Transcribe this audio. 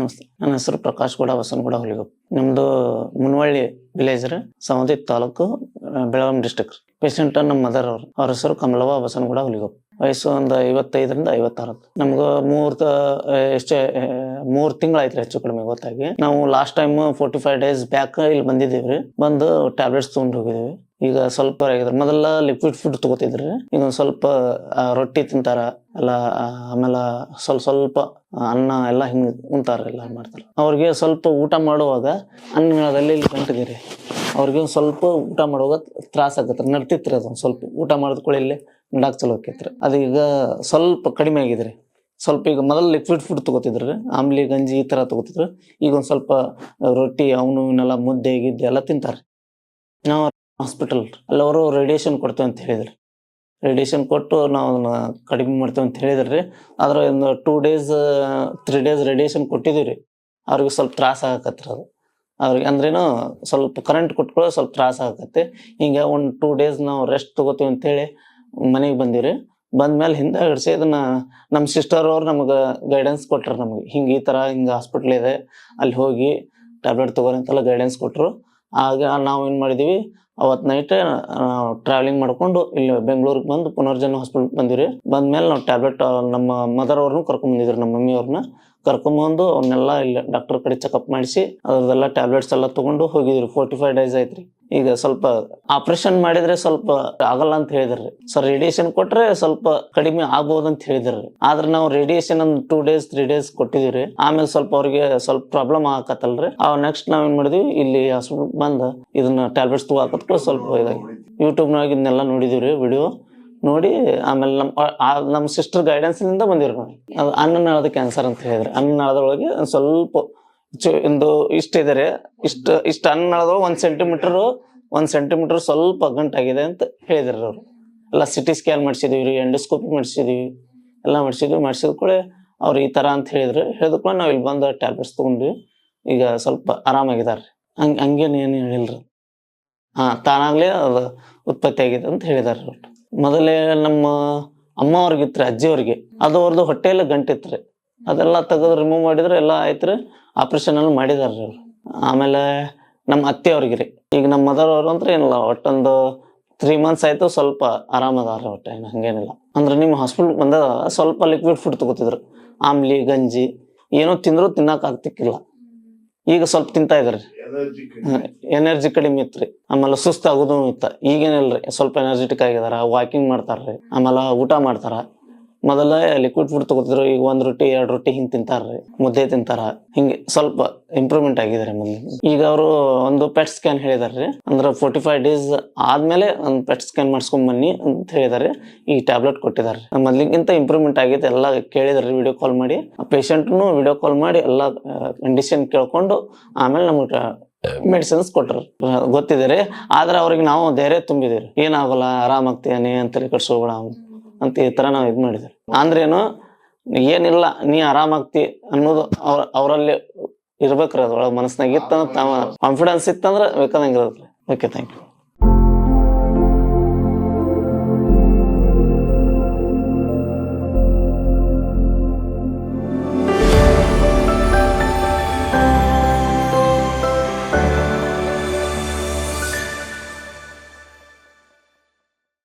ನಮಸ್ತೆ. ನನ್ನ ಹೆಸರು ಪ್ರಕಾಶ್ ಗೌಡ ಬಸನಗೌಡ ಹುಲಿಗೊಪ್ಪ. ನಮ್ದು ಮುನವಳ್ಳಿ ವಿಲೇಜ್ ರೀ, ಸವದಿ ತಾಲೂಕು, ಬೆಳಗಾಂ ಡಿಸ್ಟ್ರಿಕ್ಟ್. ಪೇಷಂಟ್ ನಮ್ಮ ಮದರ್ ಅವ್ರ ಹೆಸರು ಕಮಲವ್ವ ಬಸನಗೌಡ ಹುಲಿಗೊಪ್ಪ. ವಯಸ್ಸು ಒಂದು 55ರಿಂದ 56. ನಮ್ಗ 3 ತಿಂಗಳಾಯ್ತ್ರಿ ಹೆಚ್ಚು ಕಡಿಮೆ ಗೊತ್ತಾಗಿ. ನಾವು ಲಾಸ್ಟ್ ಟೈಮ್ 45 ಡೇಸ್ ಬ್ಯಾಕ್ ಇಲ್ಲಿ ಬಂದಿದ್ದೀವ್ರಿ. ಬಂದು ಟ್ಯಾಬ್ಲೆಟ್ಸ್ ತಗೊಂಡು ಹೋಗಿದ್ದೀವಿ. ಈಗ ಸ್ವಲ್ಪ ಆಗಿದ್ರೆ ಮೊದಲ ಲಿಕ್ವಿಡ್ ಫುಡ್ ತಗೋತಿದ್ರಿ, ಈಗ ಒಂದ್ ಸ್ವಲ್ಪ ರೊಟ್ಟಿ ತಿಂತಾರ ಎಲ್ಲ, ಆಮೇಲೆ ಸ್ವಲ್ಪ ಅನ್ನ ಎಲ್ಲ ಹಿಂಗ್ ಉಂತಾರ, ಎಲ್ಲ ಮಾಡ್ತಾರ. ಅವ್ರಿಗೆ ಸ್ವಲ್ಪ ಊಟ ಮಾಡುವಾಗ ಅನ್ನದಲ್ಲಿ ಗಂಟಿದಿರಿ, ಅವ್ರಿಗೆ ಒಂದ್ ಸ್ವಲ್ಪ ಊಟ ಮಾಡುವಾಗ ತ್ರಾಸ ಆಗತ್ರಿ, ನಡ್ತಿತ್ರಿ. ಅದೊಂದ್ ಸ್ವಲ್ಪ ಊಟ ಮಾಡಿದ್ಕೊಳ್ಳಿ ಇಲ್ಲಿ ನಡಾಕ್ ಚಲೋ ಆಕೈತ್ರಿ. ಅದೀಗ ಸ್ವಲ್ಪ ಕಡಿಮೆ ಆಗಿದ್ರಿ. ಸ್ವಲ್ಪ ಈಗ ಮೊದಲು ಲಿಕ್ವಿಡ್ ಫುಡ್ ತಗೋತಿದ್ರಿ, ಆಮ್ಲಿ ಗಂಜಿ ಈ ತರ ತಗೋತಿದ್ರು. ಈಗ ಒಂದ್ ಸ್ವಲ್ಪ ರೊಟ್ಟಿ ಅವನು ಇವನ್ನೆಲ್ಲ ಮುದ್ದೆ ಗಿದ್ದೆ ಎಲ್ಲ ತಿಂತಾರೆ. ನಾವು ಹಾಸ್ಪಿಟಲ್ ಅಲ್ಲಿ ಅವರು ರೇಡಿಯೇಷನ್ ಕೊಡ್ತೇವೆ ಅಂತ ಹೇಳಿದ್ರಿ. ರೇಡಿಯೇಷನ್ ಕೊಟ್ಟು ನಾವು ಕಡಿಮೆ ಮಾಡ್ತೇವೆ ಅಂತ ಹೇಳಿದ್ರಿ. ಆದ್ರೆ ಒಂದು 2 ಡೇಸ್ 3 ಡೇಸ್ ರೇಡಿಯೇಷನ್ ಕೊಟ್ಟಿದೀವಿ. ಅವ್ರಿಗೆ ಸ್ವಲ್ಪ ತ್ರಾಸ ಆಗಕತ್ರಿ. ಅದು ಅವ್ರಿಗೆ ಅಂದ್ರೇನು ಸ್ವಲ್ಪ ಕರೆಂಟ್ ಕೊಟ್ಕೊಳ್ಳೋ ಸ್ವಲ್ಪ ತ್ರಾಸ ಆಗತ್ತೆ. ಹಿಂಗೆ ಒಂದು 2 ಡೇಸ್ ನಾವು ರೆಸ್ಟ್ ತಗೋತೀವಿ ಅಂತೇಳಿ ಮನೆಗೆ ಬಂದಿವ್ರಿ. ಬಂದ್ಮೇಲೆ ಹಿಂದೆ ಹಿಡ್ಸಿ ಇದನ್ನ ನಮ್ಮ ಸಿಸ್ಟರ್ ಅವ್ರು ನಮ್ಗೆ ಗೈಡೆನ್ಸ್ ಕೊಟ್ರು. ನಮ್ಗೆ ಹಿಂಗೆ ಈ ಥರ ಹಿಂಗೆ ಹಾಸ್ಪಿಟ್ಲ್ ಇದೆ, ಅಲ್ಲಿ ಹೋಗಿ ಟ್ಯಾಬ್ಲೆಟ್ ತಗೋರಿ ಅಂತೆಲ್ಲ ಗೈಡೆನ್ಸ್ ಕೊಟ್ಟರು. ಆಗ ನಾವು ಏನು ಮಾಡಿದ್ವಿ, ಅವತ್ತು ನೈಟ್ ಟ್ರಾವೆಲಿಂಗ್ ಮಾಡ್ಕೊಂಡು ಇಲ್ಲಿ ಬೆಂಗಳೂರಿಗೆ ಬಂದು ಪುನರ್ಜನ್ಮ ಹಾಸ್ಪಿಟಲ್ ಬಂದಿವ್ರಿ. ಬಂದ್ಮೇಲೆ ನಾವು ಟ್ಯಾಬ್ಲೆಟ್ ನಮ್ಮ ಮದರ್ ಅವ್ರನ್ನೂ ಕರ್ಕೊಂಡ್ಬಂದಿದ್ರು, ನಮ್ಮ ಮಮ್ಮಿ ಅವ್ರನ್ನ ಕರ್ಕೊಂಬಂದು ಅವನ್ನೆಲ್ಲ ಇಲ್ಲಿ ಡಾಕ್ಟರ್ ಕಡೆ ಚೆಕಪ್ ಮಾಡಿಸಿ ಅದ್ರದ್ದೆಲ್ಲ ಟ್ಯಾಬ್ಲೆಟ್ಸ್ ಎಲ್ಲ ತಗೊಂಡು ಹೋಗಿದ್ರಿ. 45 ಡೇಸ್ ಆಯ್ತ್ರಿ. ಈಗ ಸ್ವಲ್ಪ ಆಪರೇಷನ್ ಮಾಡಿದ್ರೆ ಸ್ವಲ್ಪ ಆಗಲ್ಲ ಅಂತ ಹೇಳಿದ್ರಿ ಸರ್. ರೇಡಿಯೇಷನ್ ಕೊಟ್ರೆ ಸ್ವಲ್ಪ ಕಡಿಮೆ ಆಗ್ಬೋದು ಅಂತ ಹೇಳಿದ್ರಿ. ಆದ್ರೆ ನಾವು ರೇಡಿಯೇಷನ್ ಒಂದು 2 ಡೇಸ್ 3 ಡೇಸ್ ಕೊಟ್ಟಿದೀವ್ರಿ. ಆಮೇಲೆ ಸ್ವಲ್ಪ ಅವ್ರಿಗೆ ಸ್ವಲ್ಪ ಪ್ರಾಬ್ಲಮ್ ಆಗಕತ್ತಲ್ರಿ. ನೆಕ್ಸ್ಟ್ ನಾವ್ ಏನ್ ಮಾಡಿದ್ವಿ, ಇಲ್ಲಿ ಹಾಸ್ಪಿಟಲ್ ಬಂದ ಇದನ್ನ ಟ್ಯಾಬ್ಲೆಟ್ಸ್ ತಗೋಕತ್ಕೊಳ್ಳಿ ಸ್ವಲ್ಪ ಇದಾಗಿ ಯೂಟ್ಯೂಬ್ನಾಗ ಇದನ್ನೆಲ್ಲ ನೋಡಿದಿವ್ರಿ, ವಿಡಿಯೋ ನೋಡಿ. ಆಮೇಲೆ ನಮ್ಮ ಸಿಸ್ಟರ್ ಗೈಡೆನ್ಸ್ ನಿಂದ ಬಂದಿವ್ರಿ ನಾವು. ಅದು ಅನ್ನನಾಳದ ಕ್ಯಾನ್ಸರ್ ಅಂತ ಹೇಳಿದ್ರಿ. ಅನ್ನನಾಳದೊಳಗೆ ಸ್ವಲ್ಪ ಒಂದು ಇಷ್ಟ ಇದಾರೆ, ಇಷ್ಟ ಅನ್ನನಾಳದೊಳಗೆ 1 ಸೆಂಟಿಮೀಟರ್ ಸ್ವಲ್ಪ ಗಂಟಾಗಿದೆ ಅಂತ ಹೇಳಿದ್ರಿ ಅವ್ರು. ಎಲ್ಲ ಸಿಟಿ ಸ್ಕ್ಯಾನ್ ಮಾಡಿಸಿದೀವಿ, ಎಂಡೋಸ್ಕೋಪಿ ಮಾಡಿಸಿದೀವಿ, ಎಲ್ಲ ಮಾಡಿಸಿದ ಕೂಡ ಅವ್ರು ಈ ತರ ಅಂತ ಹೇಳಿದ್ರು. ಹೇಳಿದ ಕೂಡ ನಾವ್ ಇಲ್ಲಿ ಬಂದ ಟ್ಯಾಬ್ಲೆಟ್ಸ್ ತಗೊಂಡ್ವಿ. ಈಗ ಸ್ವಲ್ಪ ಆರಾಮಾಗಿದಾರೆ. ಹಂಗೇನೇನು ಹೇಳಿಲ್ರಿ. ತಾನಾಗ್ಲೇ ಅದು ಉತ್ಪತ್ತಿ ಆಗಿದೆ ಅಂತ ಹೇಳಿದಾರೆ ಅವ್ರು. ಮೊದಲೇ ನಮ್ಮ ಅಮ್ಮ ಅವ್ರಿಗಿತ್ರಿ, ಅಜ್ಜಿ ಅವ್ರಿಗೆ ಅದು ಅವ್ರದ್ದು ಹೊಟ್ಟೆಯಲ್ಲಿ ಗಂಟಿತ್ರಿ. ಅದೆಲ್ಲ ತೆಗೆದು ರಿಮೂವ್ ಮಾಡಿದ್ರೆ ಎಲ್ಲ ಆಯ್ತ್ರಿ. ಆಪರೇಷನ್ ಎಲ್ಲ ಮಾಡಿದಾರ್ರಿ ಅವ್ರು. ಆಮೇಲೆ ನಮ್ಮ ಅತ್ತೆ ಅವ್ರಿಗೆ ರೀ, ಈಗ ನಮ್ಮ ಮದರ್ ಅವ್ರು ಅಂದ್ರೆ ಏನಿಲ್ಲ, ಒಟ್ಟೊಂದು 3 months ಆಯ್ತು, ಸ್ವಲ್ಪ ಆರಾಮದಾರ್ರಿ. ಒಟ್ಟೆ ಹಂಗೇನಿಲ್ಲ. ಅಂದ್ರೆ ನಿಮ್ಮ ಹಾಸ್ಪಿಟಲ್ ಬಂದಾಗ ಸ್ವಲ್ಪ ಲಿಕ್ವಿಡ್ ಫುಡ್ ತಗೋತಿದ್ರು, ಆಮ್ಲಿ ಗಂಜಿ ಏನೋ ತಿಂದ್ರು ತಿನ್ನಕ್ ಆಗ್ತಿಕ್ಕಿಲ್ಲ. ಈಗ ಸ್ವಲ್ಪ ತಿಂತಾ ಇದ್ರಿ, ಎನರ್ಜಿ ಕಡಿಮೆ ಇತ್ರಿ. ಆಮೇಲೆ ಸುಸ್ತಾಗೋದು ಇತ್ತ. ಈಗೇನಿಲ್ರಿ, ಸ್ವಲ್ಪ ಎನರ್ಜೆಟಿಕ್ ಆಗಿದಾರ, ವಾಕಿಂಗ್ ಮಾಡ್ತಾರ್ರಿ, ಆಮೇಲೆ ಊಟ ಮಾಡ್ತಾರ. ಮೊದಲ ಲಿಕ್ವಿಡ್ ಫುಡ್ ತಗೋತಿದ್ರು, ಈಗ 1 ರೊಟ್ಟಿ 2 ರೊಟ್ಟಿ ಹಿಂಗ್ ತಿಂತಾರ್ರಿ, ಮುದ್ದೆ ತಿಂತಾರ. ಹಿಂಗೆ ಸ್ವಲ್ಪ ಇಂಪ್ರೂವ್ಮೆಂಟ್ ಆಗಿದಾರೆ ಮೊದ್ಲು. ಈಗ ಅವರು ಒಂದು ಪೆಟ್ ಸ್ಕ್ಯಾನ್ ಹೇಳಿದಾರ್ರಿ. ಅಂದ್ರೆ 45 ಡೇಸ್ ಆದ್ಮೇಲೆ ಒಂದು ಪೆಟ್ ಸ್ಕ್ಯಾನ್ ಮಾಡಿಸ್ಕೊಂಡ್ ಬನ್ನಿ ಅಂತ ಹೇಳಿದಾರೆ. ಈ ಟ್ಯಾಬ್ಲೆಟ್ ಕೊಟ್ಟಿದಾರೆ. ಮೊದ್ಲಿಗಿಂತ ಇಂಪ್ರೂವ್ಮೆಂಟ್ ಆಗೈತೆ ಎಲ್ಲ ಕೇಳಿದಾರೆ. ವಿಡಿಯೋ ಕಾಲ್ ಮಾಡಿ ಪೇಷಂಟ್ನು ವಿಡಿಯೋ ಕಾಲ್ ಮಾಡಿ ಎಲ್ಲ ಕಂಡೀಷನ್ ಕೇಳ್ಕೊಂಡು ಆಮೇಲೆ ನಮ್ಗೆ ಮೆಡಿಸಿನ್ಸ್ ಕೊಟ್ಟರು. ಗೊತ್ತಿದೆ. ಆದ್ರೆ ಅವ್ರಿಗೆ ನಾವು ಧೈರ್ಯ ತುಂಬಿದಿರಿ, ಏನಾಗಲ್ಲ, ಆರಾಮಾಗ್ತೀಯಾನೆ ಅಂತೇಳಿ ಕಟ್ಸೋಬೇಡ ಅಂತ ಈ ತರ ನಾವು ಇದ್ ಮಾಡಿದ್ರಿ. ಅಂದ್ರೇನು ಏನಿಲ್ಲ, ನೀ ಆರಾಮಾಗ್ತಿ ಅನ್ನೋದು ಅವರಲ್ಲಿ ಇರ್ಬೇಕ್ರಿ. ಅದ್ರೊಳಗೆ ಮನಸ್ಸಿನಾಗ ಇತ್ತಂದ್ರೆ, ಕಾನ್ಫಿಡೆನ್ಸ್ ಇತ್ತಂದ್ರೆ ಬೇಕಾದಂಗಿರೋದ್ರಿ. Okay, thank you.